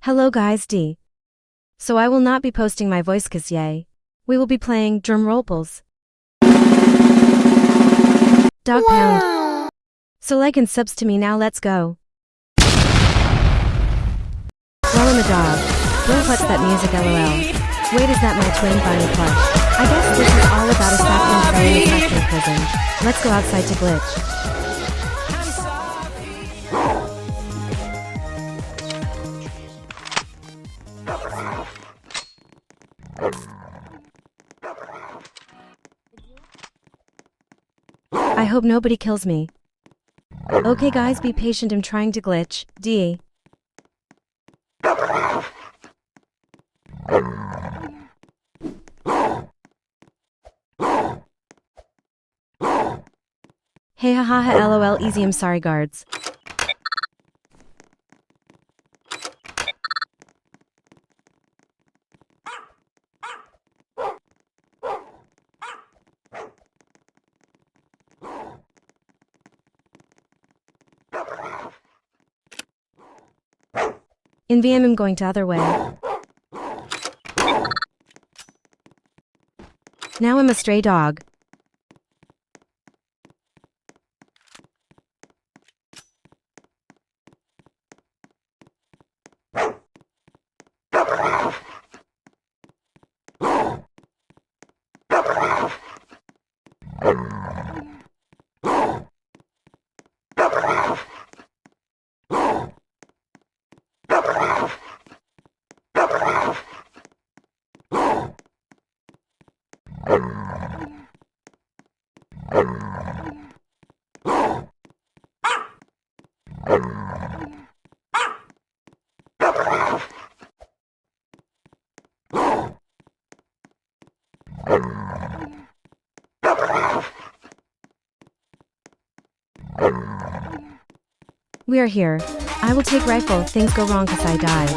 Hello guys D. So I will not be posting my voice cause yay. We will be playing drum roleples. Dog pound. So like and subs to me now, let's go. Well, I'm a dog. Bro, what's that music lol? Wait, is that my twin bunny plush? I guess this is all about a sapling friend in a factory prison. Let's go outside to glitch. I hope nobody kills me. Okay guys, be patient, I'm trying to glitch. D. Hey hahaha lol easy, I'm sorry guards. In VM I'm going to other way. Now I'm a stray dog. We are here. I will take rifle, things go wrong cause I died.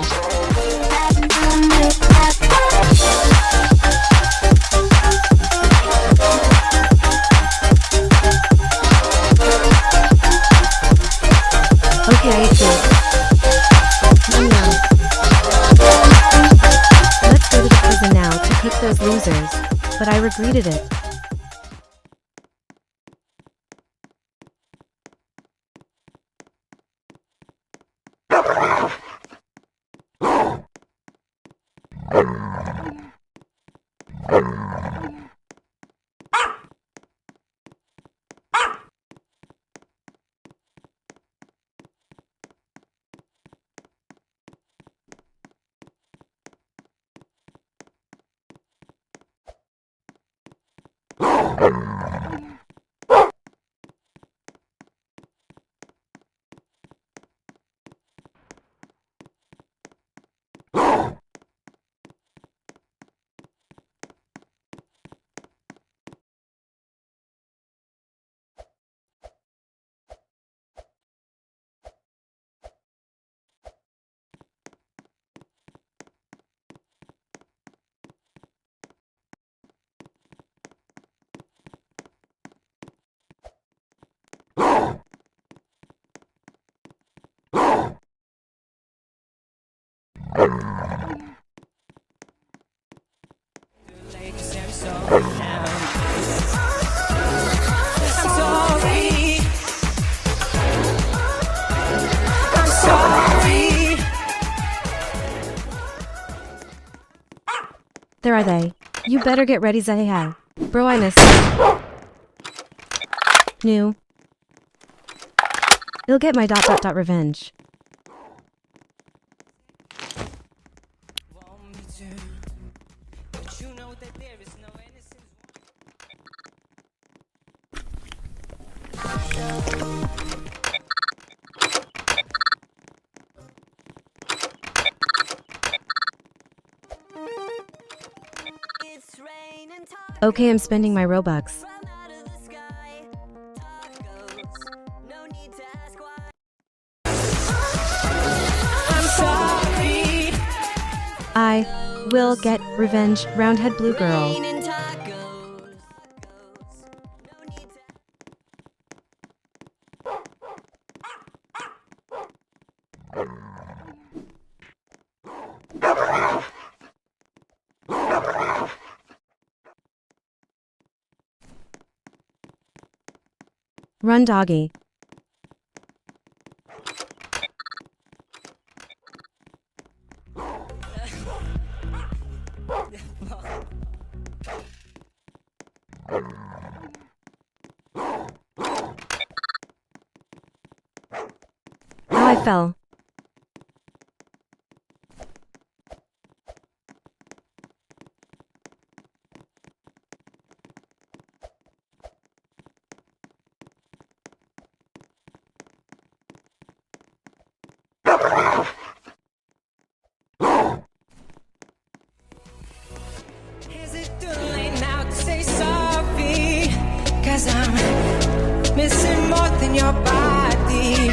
Okay, I see. Let's go to the prison now to kick those losers. But I regretted it. There are they. You better get ready, Zaha. Bro, I missed. New. I'll get my revenge. Okay, I'm spending my Robux. I will get revenge, roundhead blue girl. Run, doggy. Oh, I fell. Is it too late now to say sorry? 'Cause I'm missing more than your body.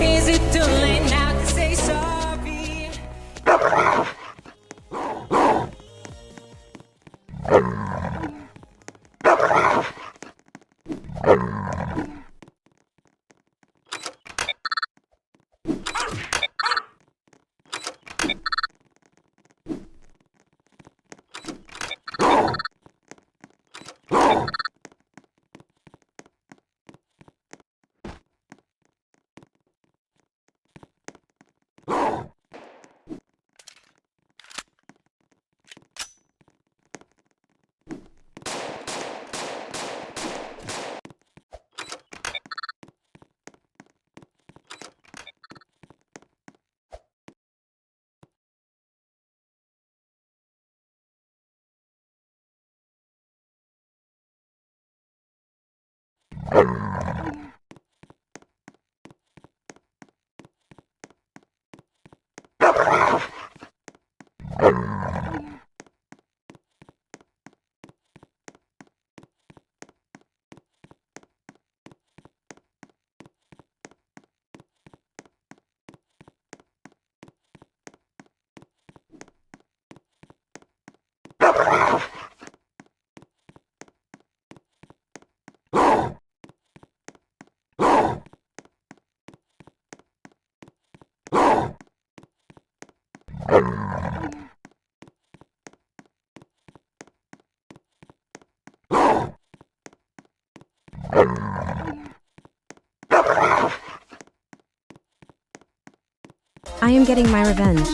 Is it too late now to say sorry? I am getting my revenge.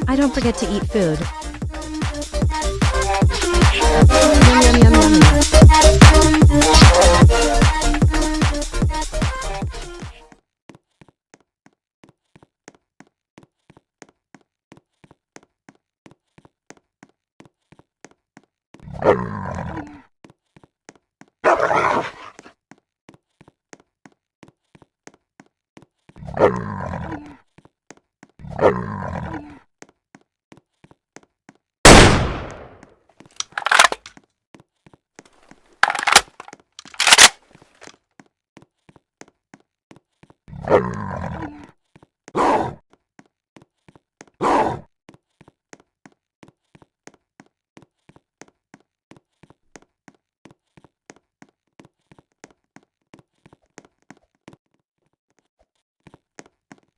I don't forget to eat food. Yum, yum, yum, yum, yum.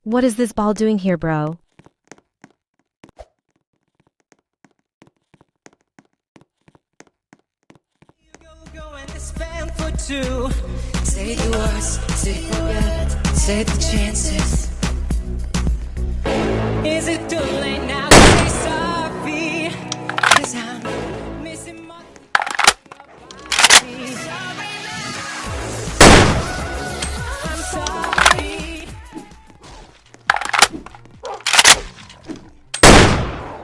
What is this ball doing here, bro? Go and spend for two. Say the words, say forget, say the chances. Is it too late now to say sorry? 'Cause I'm missing more than your body. I'm sorry.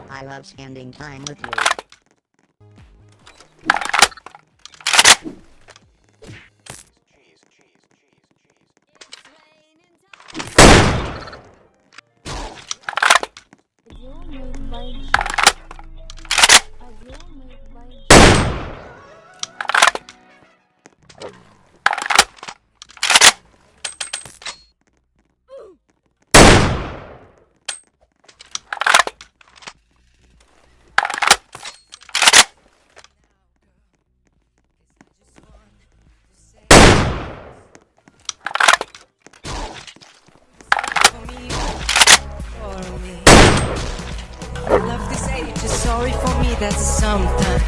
I love spending time with you. Love to say you're just sorry for me, that's sometimes.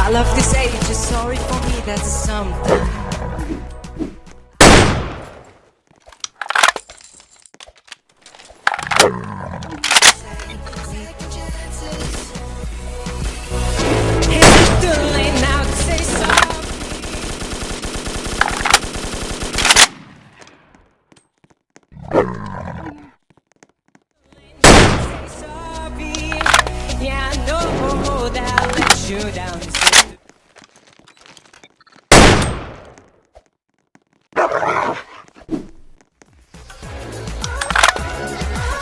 I love this age, you're sorry for me, that's something. Is it too late now to say sorry? Say sorry. Yeah, I know that I let you down.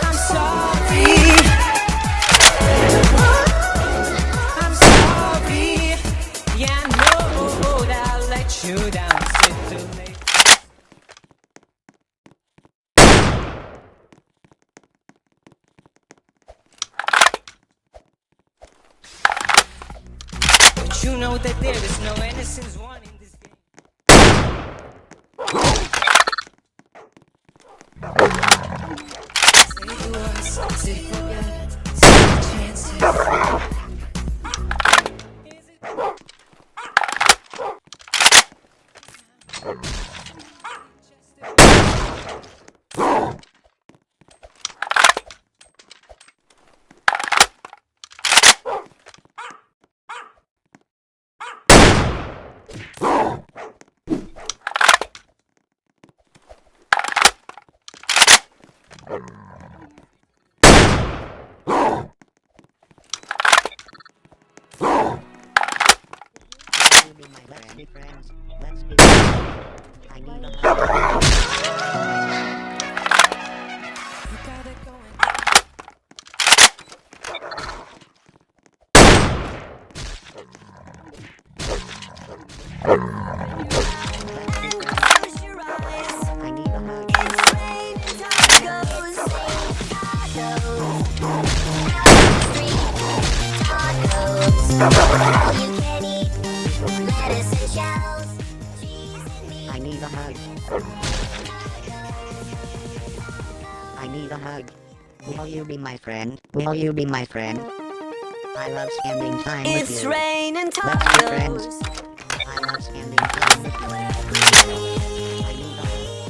I'm sorry. I'm sorry. Yeah, I know that I let you down. It's too late. But you know that there is no innocence won in this game. Say it once, say forget, second chances. Is it You be my best friends. Let's be I need a hug. you got it going? I need a hug. I need a hug. I need a hug. Will you be my friend? Will you be my friend? I love spending time with It's you. rain and Let's be friends. tacos. I love spending time with you. I need a hug.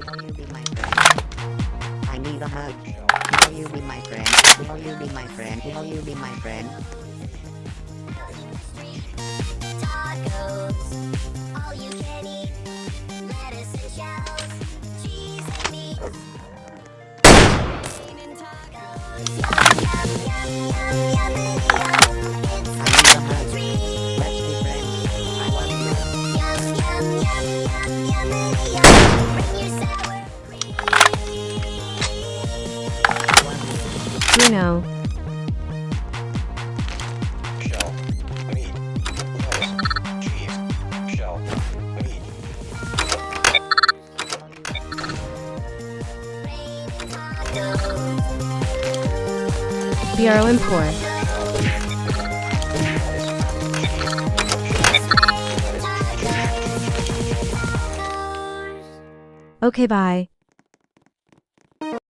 Will you be my friend? I need a hug. Will you be my friend? Will you be my friend? Will you be my friend? Tacos. All you can eat. Lettuce and shells. Cheese and meat. Rain and tacos. Yum, yum, yum, yum, yum. know. Shell, meat, lettuce, cheese, shell, meat. BRO import. Okay, bye.